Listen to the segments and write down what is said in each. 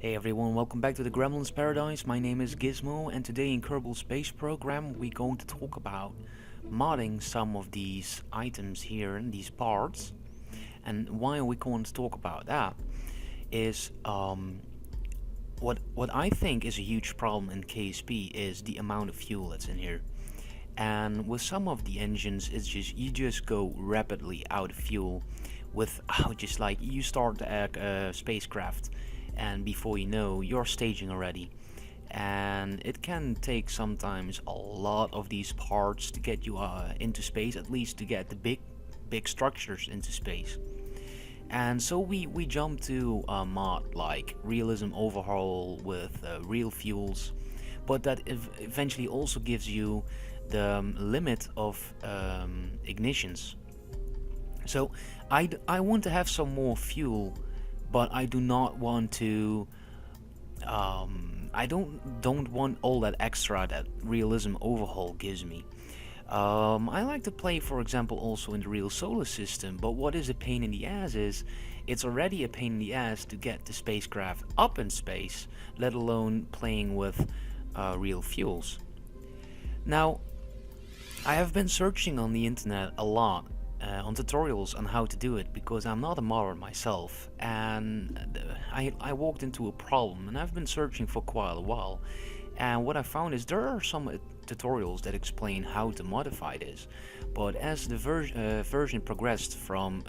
Hey everyone, welcome back to the Gremlins Paradise. My name is Gizmo, and today in Kerbal Space Program we're going to talk about modding some of these items here and these parts. And why we going to talk about that is what I think is a huge problem in KSP is the amount of fuel that's in here. And with some of the engines, it's just you just go rapidly out of fuel without just like you start the spacecraft, and before you know you're staging already. And it can take sometimes a lot of these parts to get you into space, at least to get the big structures into space. And so we jump to a mod like realism overhaul with real fuels, but that eventually also gives you the limit of ignitions. So I want to have some more fuel, but I do not want to. I don't want all that extra that realism overhaul gives me. I like to play, for example, also in the real solar system, but what is a pain in the ass is it's already a pain in the ass to get the spacecraft up in space, let alone playing with real fuels. Now, I have been searching on the internet a lot on tutorials on how to do it because I'm not a modder myself, and I walked into a problem, and I've been searching for quite a while. And what I found is there are some tutorials that explain how to modify this, but as the version progressed from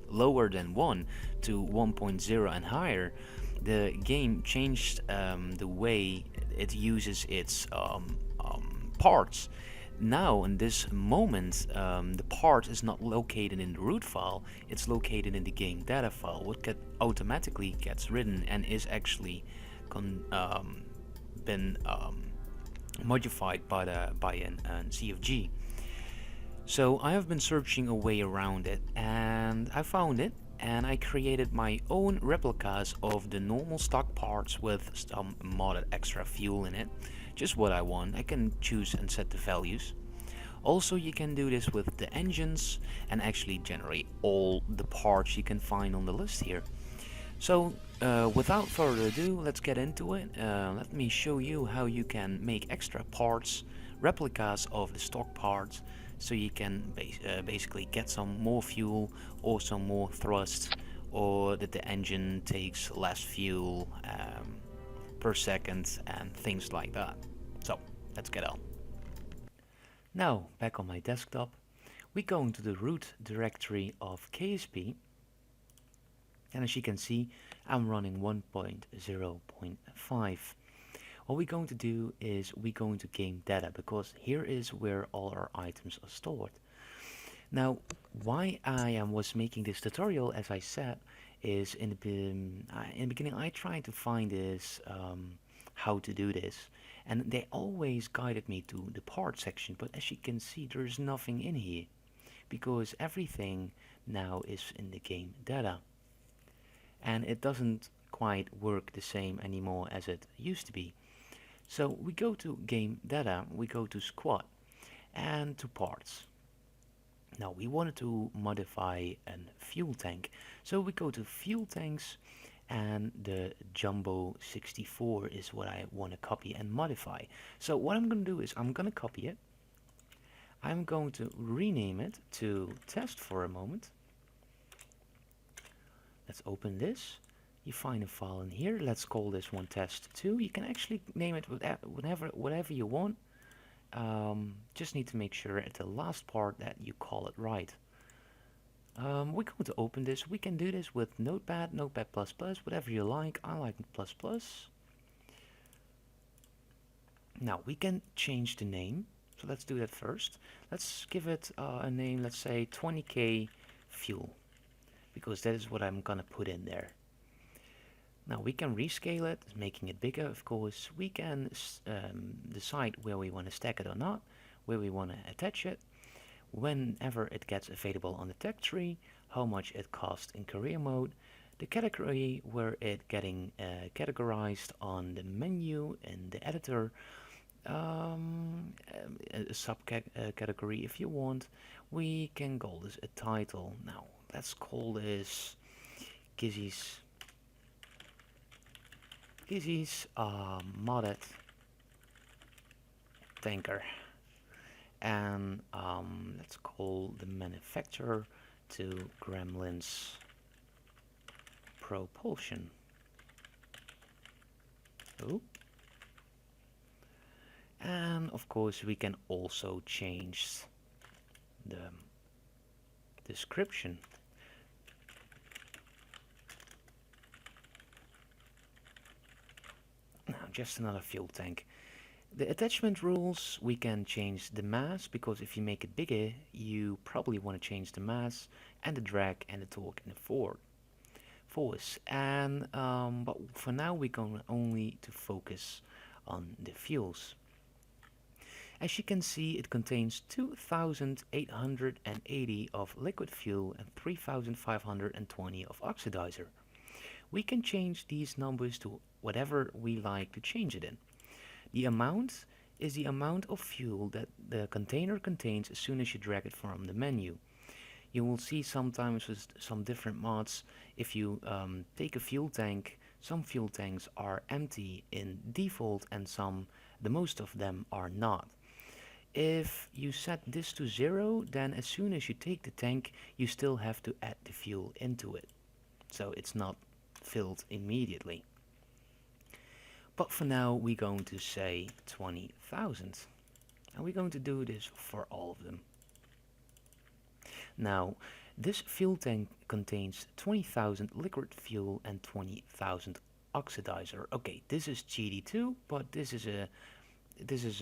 lower than 1 to 1.0 and higher, the game changed the way it uses its parts. Now, in this moment, the part is not located in the root file, it's located in the game data file, what automatically gets written and is actually been modified by an CFG. So I have been searching a way around it, and I found it, and I created my own replicas of the normal stock parts with some modded extra fuel in it. Just what I want. I can choose and set the values. Also, you can do this with the engines and actually generate all the parts you can find on the list here. So without further ado, let's get into it. Let me show you how you can make extra parts, replicas of the stock parts, so you can basically get some more fuel or some more thrust, or that the engine takes less fuel per second and things like that. So let's get on. Now back on my desktop, we go into the root directory of KSP, and as you can see I'm running 1.0.5. What we're going to do is we're going to game data, because here is where all our items are stored. Now, why I was making this tutorial, as I said, is in the beginning I tried to find this how to do this, and they always guided me to the part section, but as you can see there's nothing in here because everything now is in the game data, and it doesn't quite work the same anymore as it used to be. So we go to game data, we go to squad and to parts. Now we wanted to modify a fuel tank, so we go to fuel tanks, and the Jumbo 64 is what I want to copy and modify. So what I'm going to do is I'm going to copy it. I'm going to rename it to test for a moment. Let's open this. You find a file in here. Let's call this one test2. You can actually name it whatever you want. Just need to make sure at the last part that you call it right. We're going to open this. We can do this with Notepad, Notepad++, whatever you like. I like ++. Now we can change the name. So let's do that first. Let's give it a name, let's say 20k fuel, because that is what I'm gonna put in there. Now we can rescale it, making it bigger, of course. We can decide where we want to stack it or not, where we want to attach it, whenever it gets available on the tech tree, how much it costs in career mode, the category where it getting categorized on the menu in the editor, a subcategory if you want. We can call this a title. Now let's call this Gizzy's this is a modded tanker, and let's call the manufacturer to Gremlins Propulsion. Oh. And of course we can also change the description. Now just another fuel tank. The attachment rules, we can change the mass, because if you make it bigger you probably want to change the mass and the drag and the torque and the force. And but for now we're going only to focus on the fuels. As you can see, it contains 2,880 of liquid fuel and 3,520 of oxidizer. We can change these numbers to whatever we like to change it in. The amount is the amount of fuel that the container contains as soon as you drag it from the menu. You will see sometimes with some different mods, if you take a fuel tank, some fuel tanks are empty in default and the most of them are not. If you set this to 0, then as soon as you take the tank, you still have to add the fuel into it. So it's not filled immediately. But for now, we're going to say 20,000. And we're going to do this for all of them. Now, this fuel tank contains 20,000 liquid fuel and 20,000 oxidizer. Okay, this is GD2, but this is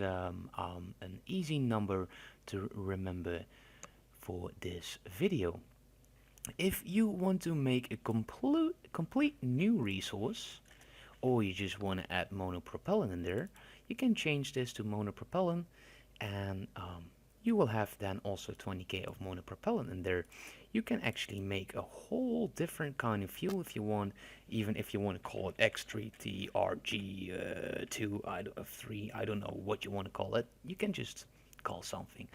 an easy number to remember for this video. If you want to make a complete new resource, or you just want to add monopropellant in there, you can change this to monopropellant, and you will have then also 20k of monopropellant in there. You can actually make a whole different kind of fuel if you want, even if you want to call it X3TRG2, I don't know what you want to call it. You can just call something.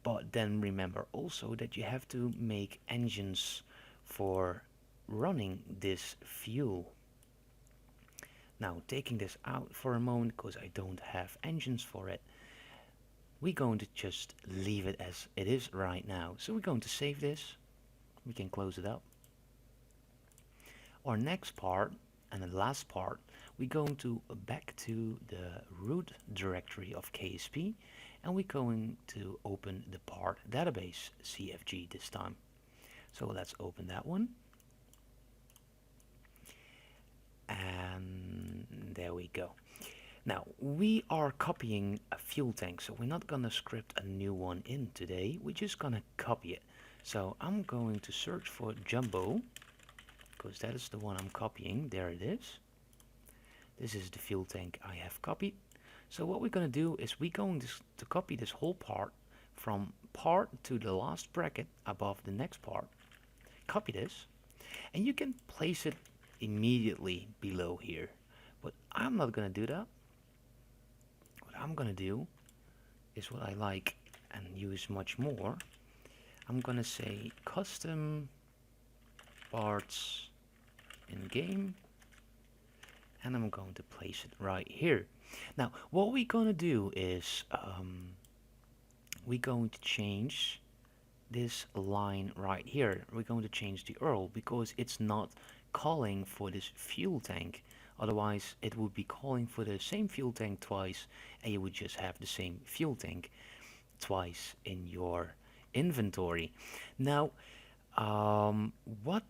But then remember also that you have to make engines for running this fuel. Now, taking this out for a moment, because I don't have engines for it, we're going to just leave it as it is right now. So we're going to save this. We can close it up. Our next part, and the last part, we're going to back to the root directory of KSP, and we're going to open the part database CFG this time. So let's open that one. And there we go. Now, we are copying a fuel tank, so we're not gonna script a new one in today. We're just gonna copy it. So I'm going to search for Jumbo, because that is the one I'm copying. There it is. This is the fuel tank I have copied. So what we're gonna do is we're going to copy this whole part from part to the last bracket above the next part. Copy this, and you can place it immediately below here. But I'm not gonna do that. What I'm gonna do is what I like and use much more. I'm gonna say custom parts in game, and I'm going to place it right here. Now what we're gonna do is we're going to change this line right here. We're going to change the URL because it's not calling for this fuel tank. Otherwise it would be calling for the same fuel tank twice, and you would just have the same fuel tank twice in your inventory. Now what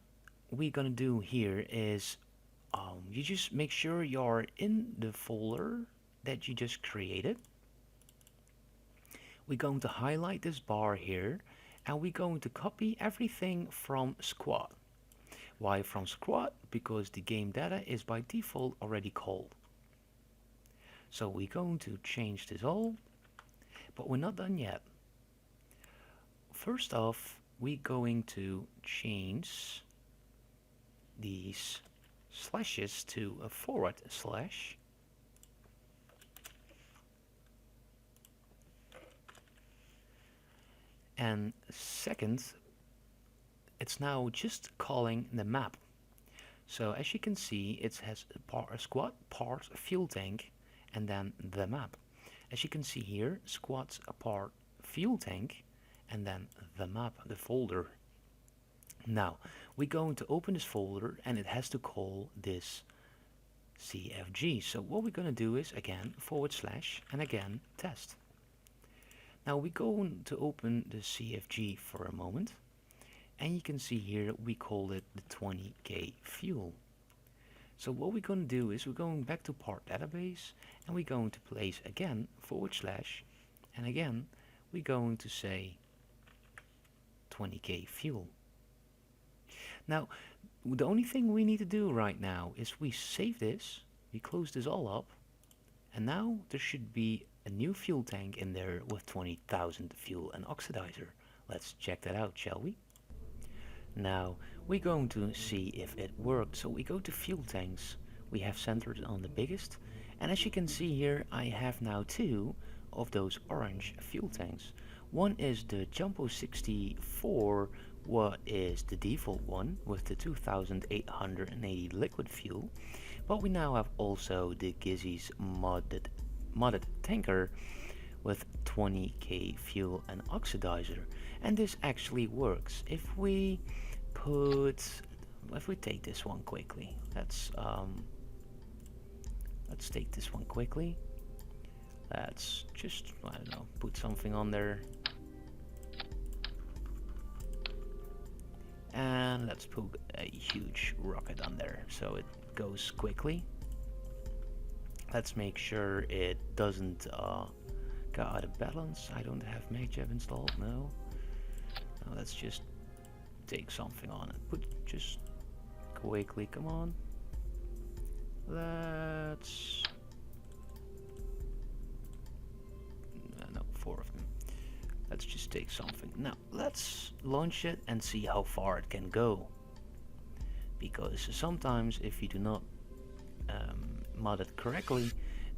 we're gonna do here is you just make sure you're in the folder that you just created. We're going to highlight this bar here, and we're going to copy everything from squad. Why from squad? Because the game data is by default already called. So we're going to change this all, but we're not done yet. First off, we're going to change these slashes to a forward slash. And second, it's now just calling the map. So as you can see, it has a squad, part, fuel tank, and then the map. As you can see here, squads, a part, fuel tank, and then the map, the folder. Now, we're going to open this folder and it has to call this CFG. So what we're going to do is, again, / and again, test. Now we're going to open the CFG for a moment. And you can see here we call it the 20k fuel. So what we're going to do is we're going back to part database and we're going to place again / and again we're going to say 20k fuel. Now the only thing we need to do right now is we save this, we close this all up, and now there should be a new fuel tank in there with 20,000 fuel and oxidizer. Let's check that out, shall we? Now we're going to see if it worked. So we go to fuel tanks, we have centered it on the biggest, and as you can see here I have now two of those orange fuel tanks. One is the Jumbo 64, what is the default one with the 2880 liquid fuel, but we now have also the Gizzy's modded tanker with 20k fuel and oxidizer, and this actually works. If we take this one quickly, let's take this one quickly. Let's just, I don't know, put something on there, and let's put a huge rocket on there so it goes quickly. Let's make sure it doesn't go out of balance. I don't have MagJab installed, no. Now let's just take something on it. Put just quickly, come on. Let's no, 4 of them. Let's just take something. Now let's launch it and see how far it can go. Because sometimes if you do not mod it correctly,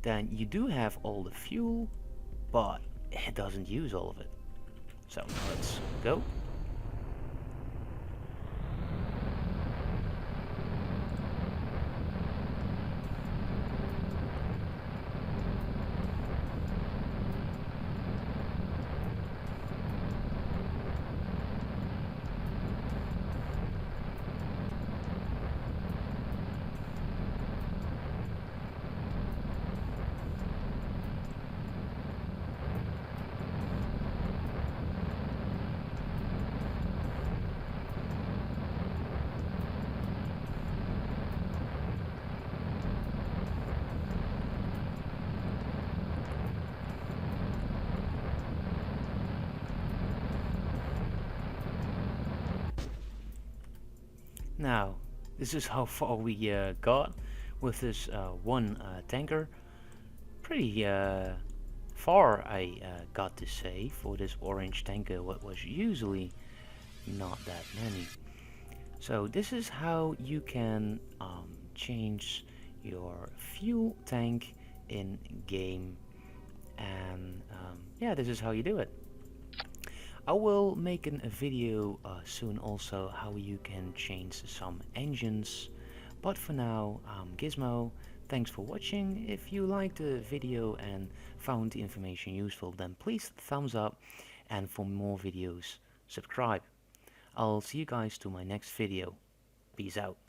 then you do have all the fuel, but it doesn't use all of it. So let's go. Now, this is how far we got with this one tanker. Pretty far, I got to say, for this orange tanker, what was usually not that many. So this is how you can change your fuel tank in game, and yeah, this is how you do it. I will make a video soon also how you can change some engines, but for now I'm Gizmo. Thanks for watching. If you liked the video and found the information useful, then please thumbs up, and for more videos subscribe. I'll see you guys to my next video. Peace out.